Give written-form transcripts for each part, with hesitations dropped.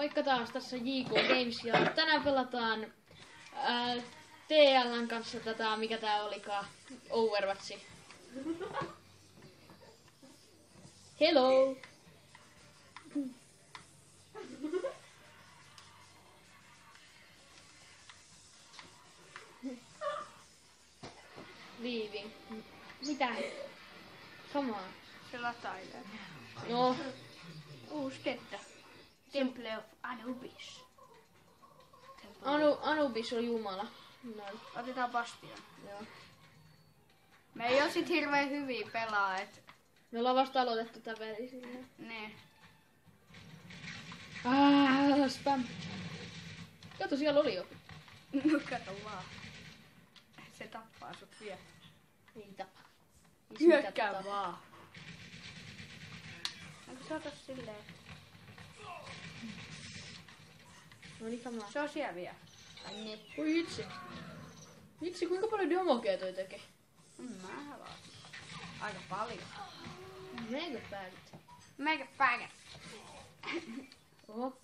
Moikka taas, tässä JK Games ja tänään pelataan TL:n kanssa tätä, mikä tää olikaan, Overwatchi. Hello! Leaving. Mitä? Come on. Se latailee. No. Uusi kenttä. Temple of Anubis. Anubis on jumala. Noin. Otetaan Bastion. Joo. Me ei oo sit hirveen hyviä pelaa, et... Me ollaan vasta aloitettu tää peli silleen. Ne. Spam. Kato, siellä oli jo. No kato vaan. Se tappaa sut vielä. Ei tapa. Hyökkää vaan. Onko se otas silleen? No niin, come on. Se on siellä vielä. Ai ne. Oi itse. Vitsi, kuinka paljon damagea toi tekee? Mä vaan. Aika paljon. Mega päivät. Mega päivät. Oho.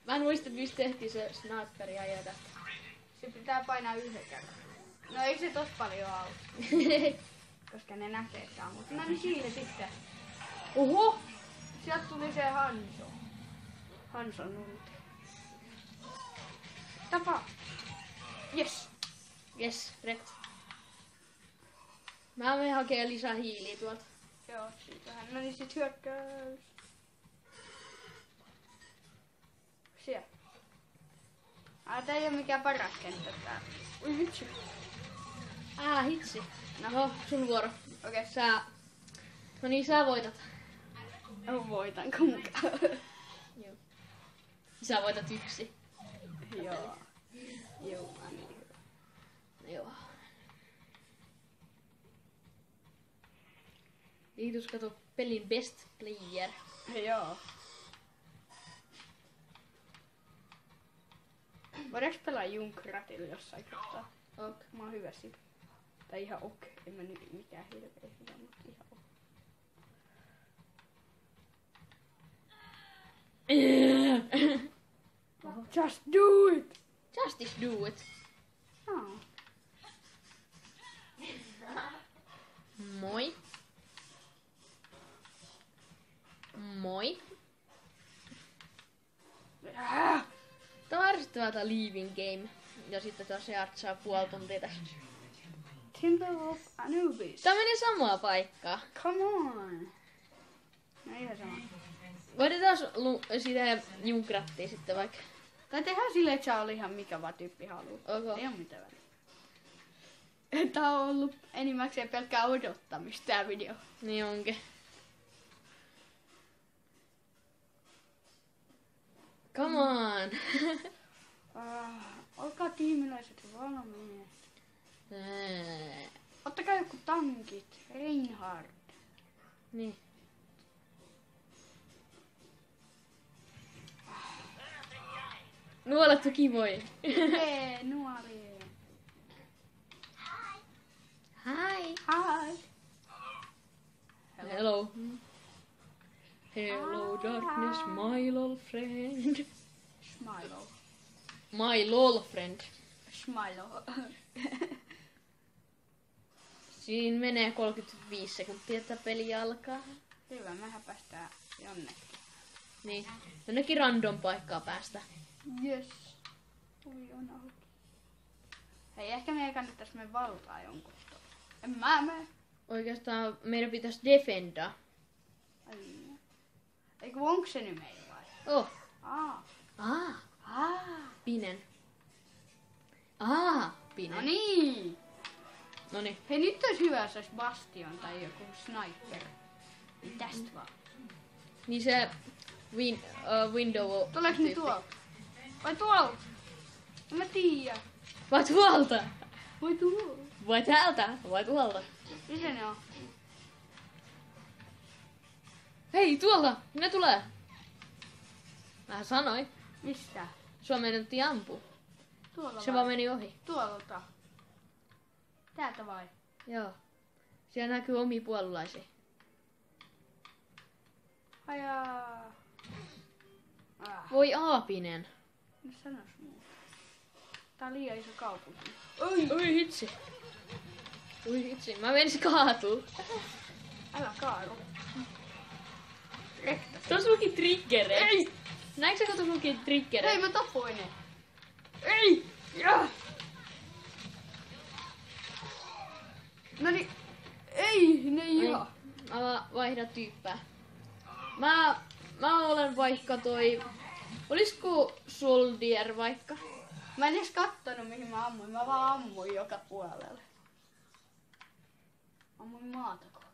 Mä en muista, mistä tehtiin se sniperi ja tästä. Se pitää painaa yhden kerran. No ei se tossa paljon auta. Koska ne näkee sitä, mutta no niin siinä sitten. Oho! Sieltä tuli se Hanso. Hanson ulti. Tapa! Yes! Yes, rekt. Mä menen hakee lisää hiiliä tuolta. Joo, siitähän. No niin sit hyökkäys. Siellä. Tää ei oo mikään paras kenttä tää. Ui vitsi. Hitsi. No, sun vuoro. Okei. No niin, sä voitat. Voitanko mukaan? Joo. Sä voitat yksi. Joo. Joo, niin hyvä. Joo. Kiitos, kato pelin best player. Joo. Voidaanko pelaa Junkratilla jossain kohtaa? Ok. Mä oon hyvä siinä. Tai ihan ok. En mä nyt mikään hirveä hyvä, mutta ihan ok. Just do it! Justice do it. Oh. Moi. Moi. Tää on ärsyttävää tää Leaving Game. Ja sitten taas se saa puoli tuntia tästä. Temple of Anubis. Tää meni samaa paikkaa. Come on. No ihan sama. Voitetaan sitä Junkrattia sitten vaikka. Tai tehdään silleen, että sä oli ihan mikä vaan tyyppi haluu. Ok. Ei oo mitään väliä. Tää on ollut enimmäkseen pelkkää odottamista tää video. Niin onkin. Come on. Olkaa tiimiläiset valmiit. Ottakaa joku tankit. Reinhard. Niin. Nuolettu kivoja. Nuori. Hi. Hi. Hello. Hello darkness, my lol friend. Smilo. My lol friend. Smilo. Siinä menee 35 sekuntia, että peli alkaa. Hyvä, mehän päästään jonnekin. Niin. Jonnekin random paikkaa päästä. Yes. Oi on auki. Hei, ehkä meidän kannattais mennä valtaa jonkun. En mä mene. Oikeastaan meidän pitäisi defendaa. Eikö onko se nyt meillä vai? Oh. Aa. Pinen. Pinen. No niin. Noniin. Hei, nyt olisi hyvä, jos olisi Bastion tai joku sniper. Niin tästä vaan. Niin se window... Tuleeks ne tuolta? Vai tuolta? En mä tiedä. Vai tuolta? Vai tuolta? Vai täältä? Vai tuolta? Missä ne on? Hei, tuolta! Ne tulee! Mä sanoin. Mistä? Sua meinattiin ampua. Tuolla Se vai? vaan meni ohi. Tuolta. Täältä vai? Joo. Siellä näkyy omia puolulaisia. Ajaa. Voi aapinen. No sanos muuta. Tää on liian iso kaupunki. Oi hitsi. Oi hitsi, mä menisin kaatuu. Älä kaadu. Rektä. Tuossa luki triggere. Ei! Näetkö sä, kun tuossa luki triggere? Hei, mä tapoin ne. Ei! Ja! Noniin. Ei, ne ei ihan. Mä vaihdan tyyppää. Mä olen vaikka toi... Olisiko Soldier vaikka? Mä en edes kattonut mihin mä ammuin. Mä vaan ammuin joka puolelle. Ammuin maata kohti.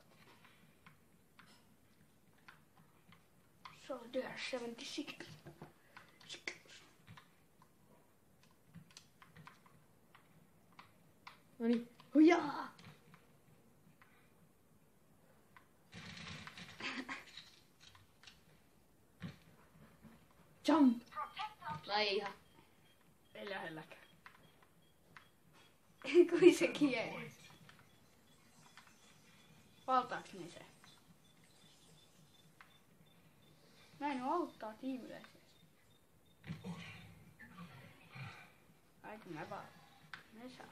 Soldier 76. Noniin. Hujaa! Jump! Ei ihan. Ei lähelläkään. Kui se kieli. Valtaaks ne se? Näin auttaa tiimiläisiä. Ai kun mä vaan. Ne saa.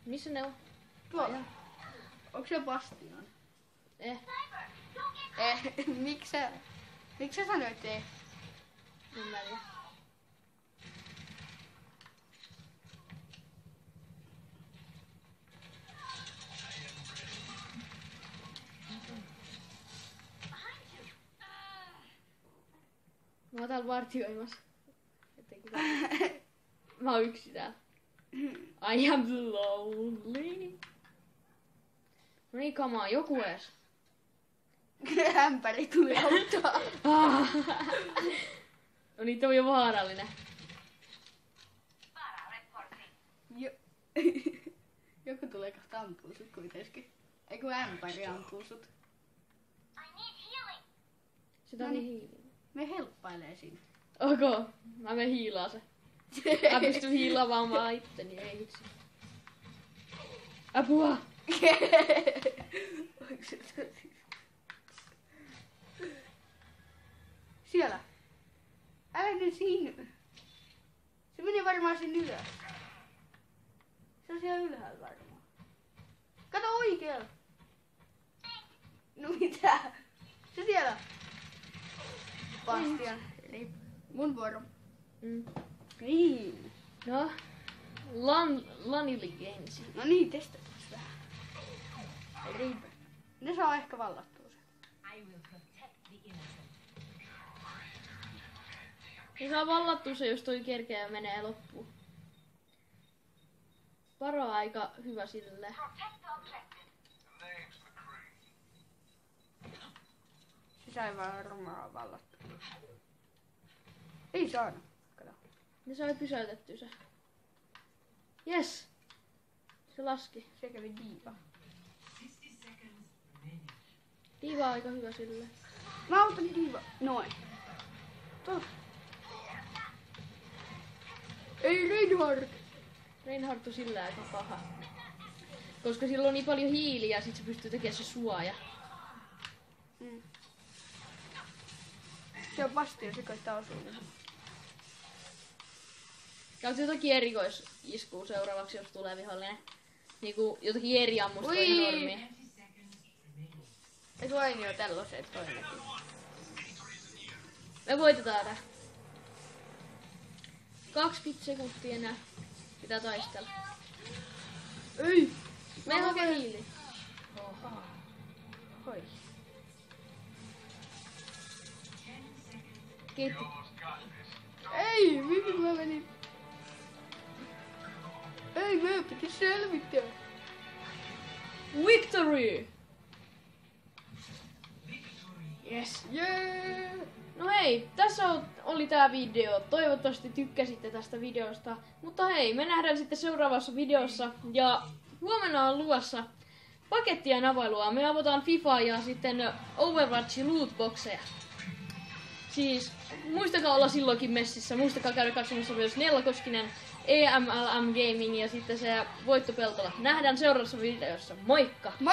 Missä ne on? Tuolla. Onko se bastion? Miksi sä sanoit ei? En mä tiedä. Mä oon täällä vartioimassa. Mä oon yksi täällä. I am lonely. No niin, kamaa, joku ees. Ämpäri tuli auttaa. No niin, toi on jo vaarallinen. Joku tulee kohta ampuu sut kuitenkin. Eiku ämpäri ampuu sut. Sitä on niin hiilinen. Me helppailee siinä. Okay, mä menen hiilaa se. Mä pystyn hiilaamaan vaan itteni, ei hitsi. Apua! Siellä. Älä siinä. Se meni varmaan sinne ylös. Se on siellä ylhäällä varmaan. Kato oikealla. No mitä? Se siellä. Bastion. Eli mun vuoro. Niin. No, Lanili Games. No niin, testataan vähän. Riipä. Ne saa ehkä vallattua sen. Ne saa vallattua se, jos toi kerkeä ja menee loppuun. Paro on aika hyvä sille. Se sai varmaan vallattua. Ei saanut. Kato. Ne sai pysäytettyä se. Yes! Se laski. Se kävi diiva. Diiva on aika hyvä sille. Mä autan diiva. Noin. Tuolla. Ei Reinhardt. Reinhardt on sillä aika paha. Koska sillä on niin paljon hiiliä ja sit se pystyy tekemään se suoja. Se on Bastion, se koittaa osua. Käytkö jotakin erikoisiskua seuraavaksi, jos tulee vihollinen? Niinku jotakin eri ammusta Ui! normia. Eiku aina jo tällaiset toinenkin. Me voitetaan tää. 20 sekuntia enää. Pitää taistella. Ei! Me hakee hiili. Hoi. Kiitti. Ei! Mihin mä menin? Ei, me piti selvittää. Victory! Yes! Yeah! No hei, tässä oli tää video. Toivottavasti tykkäsitte tästä videosta. Mutta hei, me nähdään sitten seuraavassa videossa. Ja huomenna on luvassa pakettien availua. Me avataan FIFA ja sitten Overwatchin lootboxeja. Siis muistakaa olla silloinkin messissä. Muistakaa käydä katsomassa myös Nella Koskinen, EMLM Gaming ja sitten se Voitto Peltola. Nähdään seuraavassa videossa. Moikka! Moi!